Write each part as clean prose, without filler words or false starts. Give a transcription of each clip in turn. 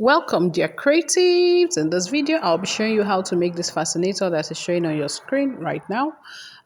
Welcome, dear creatives. In this video, I'll be showing you how to make this fascinator that is showing on your screen right now.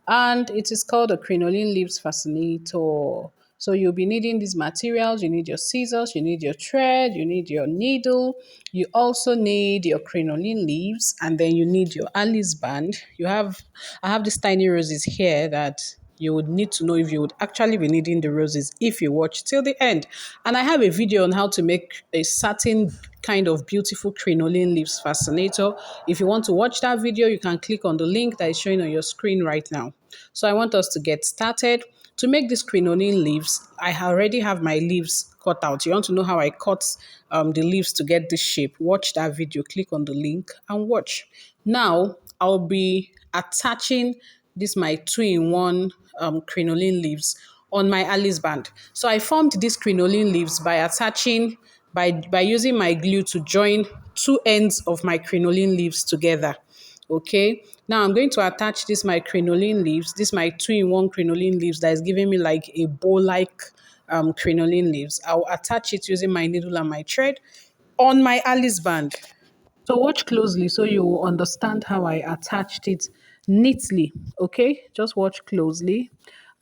And it is called a crinoline leaves fascinator. So you'll be needing these materials. You need your scissors, you need your thread, you need your needle. You also need your crinoline leaves, and then you need your Alice band. I have these tiny roses here that you would need to know if you would actually be needing the roses if you watch till the end. And I have a video on how to make a certain kind of beautiful crinoline leaves fascinator. If you want to watch that video, you can click on the link that is showing on your screen right now. So I want us to get started. To make this crinoline leaves, I already have my leaves cut out. You want to know how I cut the leaves to get this shape? Watch that video, click on the link and watch. Now, I'll be attaching this my two-in-one crinoline leaves on my Alice band. So I formed these crinoline leaves by attaching, by using my glue to join two ends of my crinoline leaves together. Okay, now I'm going to attach this my crinoline leaves, this my two-in-one crinoline leaves that is giving me like a bow-like crinoline leaves. I'll attach it using my needle and my thread on my Alice band. So watch closely so you will understand how I attached it neatly. Okay, just watch closely.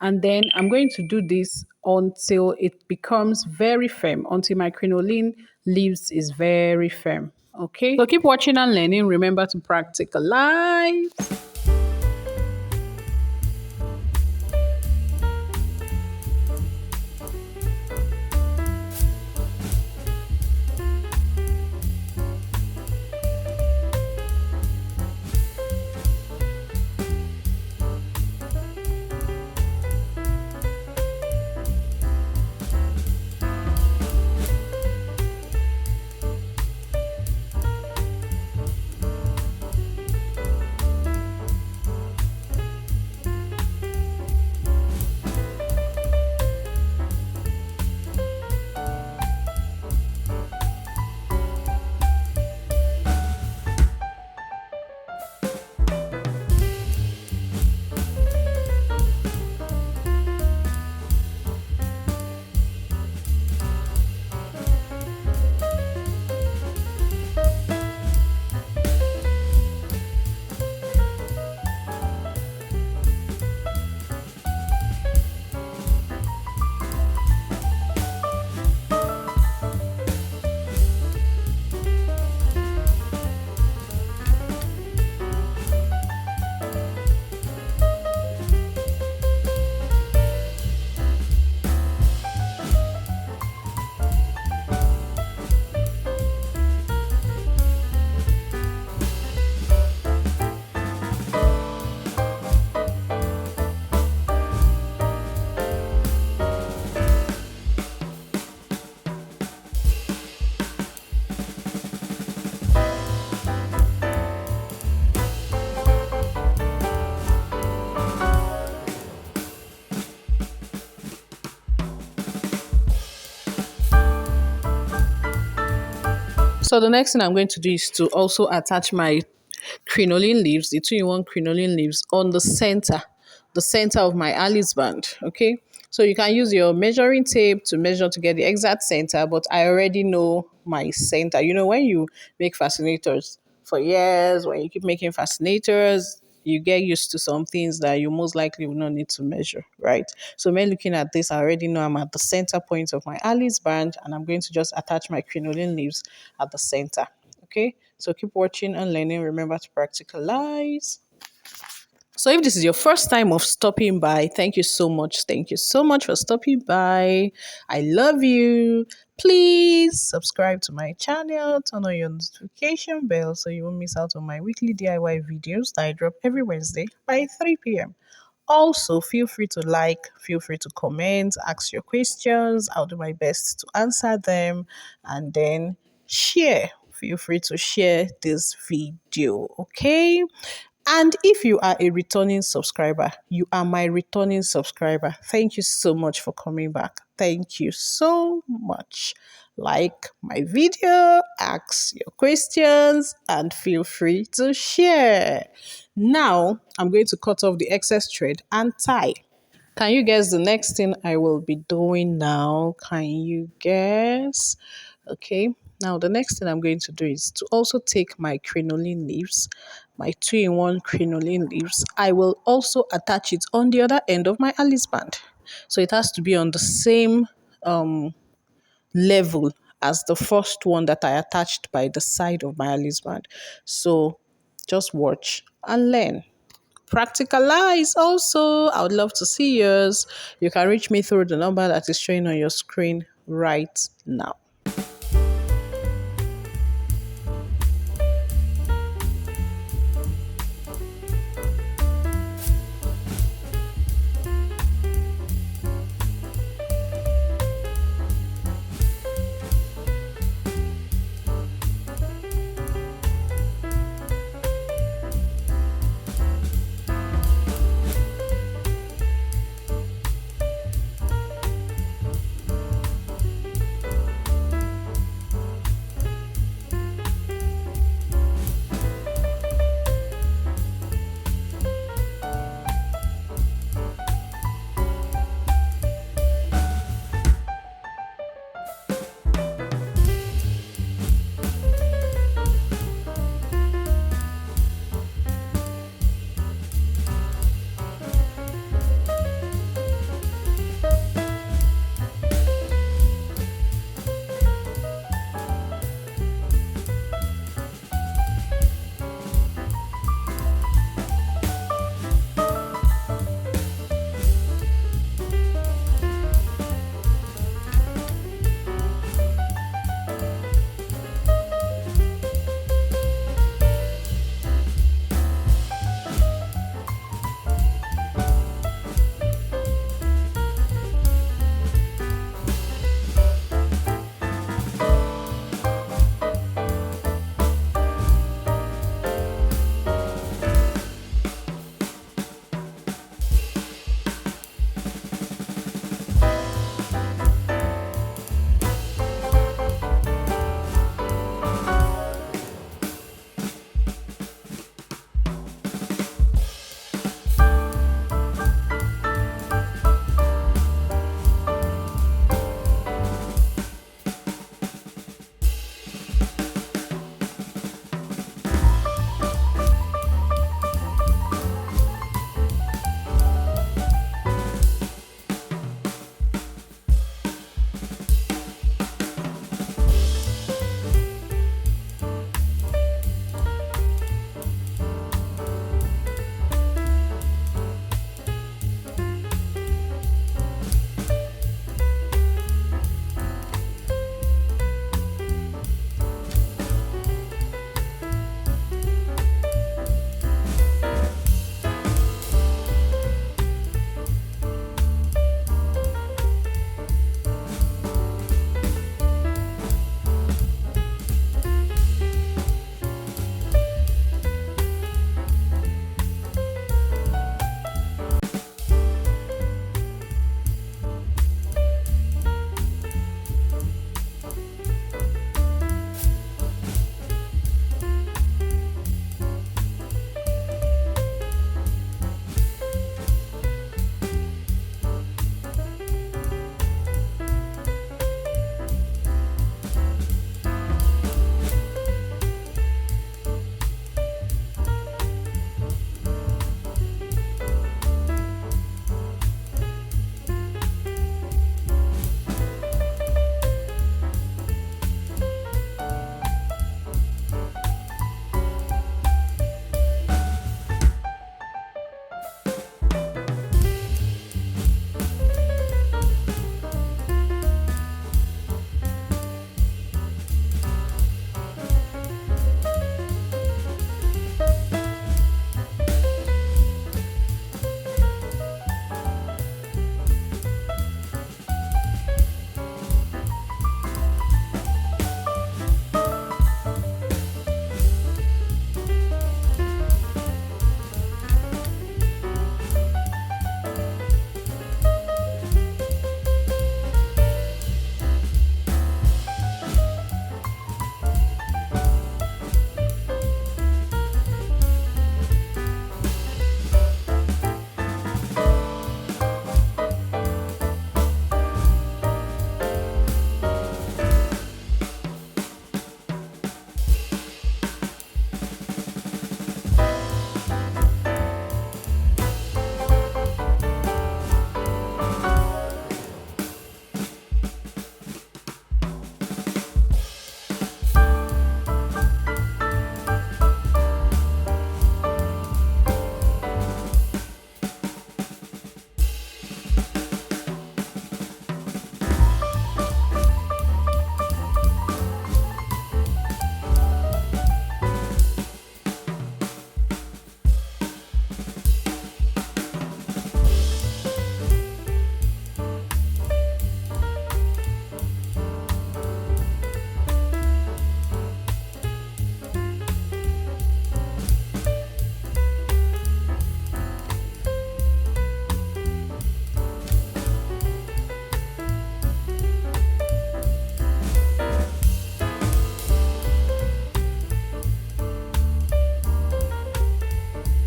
And then I'm going to do this until it becomes very firm, until my crinoline leaves is very firm. Okay, so keep watching and learning. Remember to practicalize. So the next thing I'm going to do is to also attach my crinoline leaves, the two-in-one crinoline leaves on the center of my Alice band. Okay. So you can use your measuring tape to measure to get the exact center, but I already know my center. You know, when you make fascinators for years, when you keep making fascinators, you get used to some things that you most likely will not need to measure, right? So when looking at this, I already know I'm at the center point of my Alice band, and I'm going to just attach my crinoline leaves at the center. Okay, so keep watching and learning. Remember to practicalize. So if this is your first time of stopping by, thank you so much. Thank you so much for stopping by. I love you. Please subscribe to my channel, turn on your notification bell so you won't miss out on my weekly DIY videos that I drop every Wednesday by 3 p.m. Also, feel free to like, feel free to comment, ask your questions. I'll do my best to answer them, and then share. Feel free to share this video, okay? And if you are a returning subscriber, you are my returning subscriber. Thank you so much for coming back. Thank you so much. Like my video, ask your questions, and feel free to share. Now, I'm going to cut off the excess thread and tie. Can you guess the next thing I will be doing now? Can you guess? Okay. Now, the next thing I'm going to do is to also take my crinoline leaves, my two-in-one crinoline leaves. I will also attach it on the other end of my Alice band. So it has to be on the same level as the first one that I attached by the side of my Alice band. So just watch and learn. Practicalize also. I would love to see yours. You can reach me through the number that is showing on your screen right now.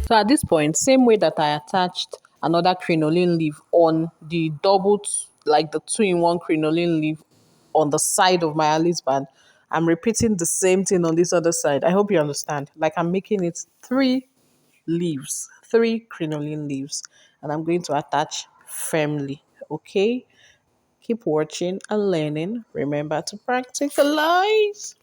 So at this point, same way that I attached another crinoline leaf on the like the two-in-one crinoline leaf on the side of my Alice band, I'm repeating the same thing on this other side. I hope you understand. Like I'm making it three crinoline leaves, and I'm going to attach firmly. Okay? Keep watching and learning. Remember to practicalize.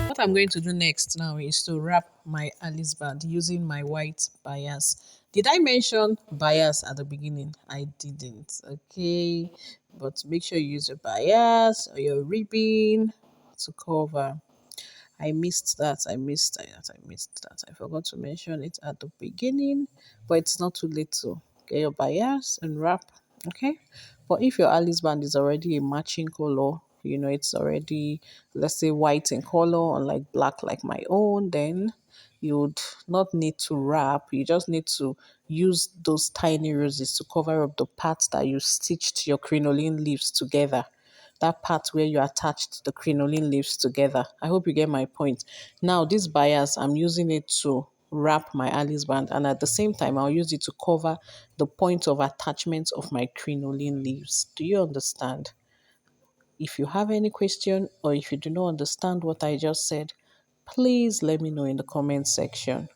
What I'm going to do next now is to wrap my Alice band using my white bias. Did I mention bias at the beginning? I didn't. Okay, but make sure you use your bias or your ribbon to cover. I missed that. I missed that. I missed that. I forgot to mention it at the beginning, but it's not too late to get your bias and wrap. Okay. But if your Alice band is already a matching color, it's already, let's say, white in color, unlike black like my own, then you would not need to wrap. You just need to use those tiny roses to cover up the parts that you stitched your crinoline leaves together, that part where you attached the crinoline leaves together. I hope you get my point. Now, this bias, I'm using it to wrap my Alice band, and at the same time, I'll use it to cover the point of attachment of my crinoline leaves. Do you understand? If you have any question or if you do not understand what I just said, please let me know in the comment section.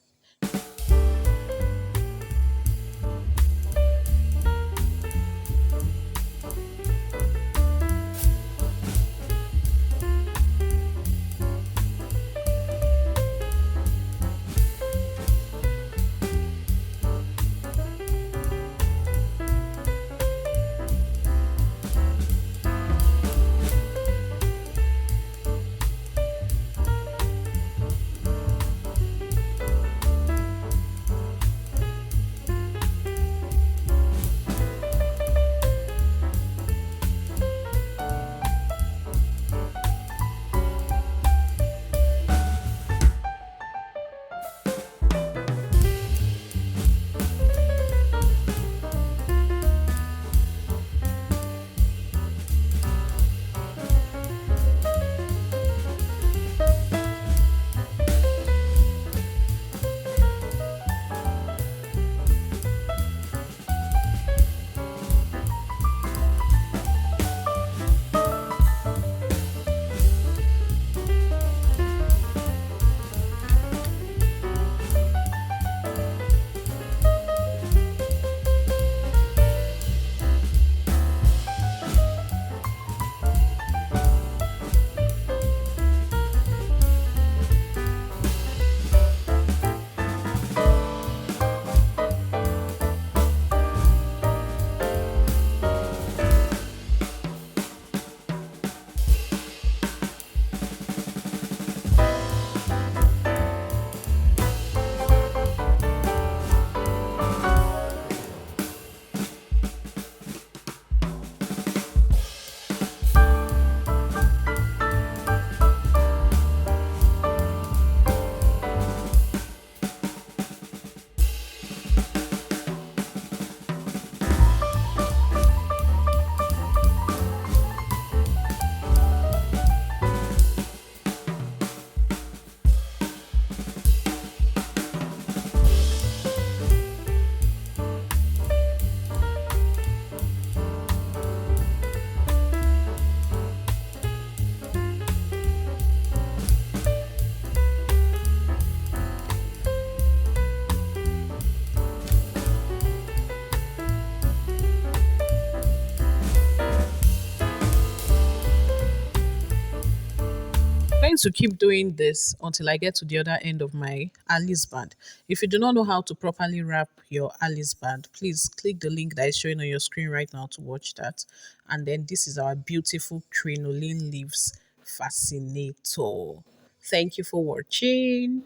going to keep doing this until I get to the other end of my Alice band. If you do not know how to properly wrap your Alice band, please click the link that is showing on your screen right now to watch that. And then this is our beautiful crinoline leaves fascinator. Thank you for watching.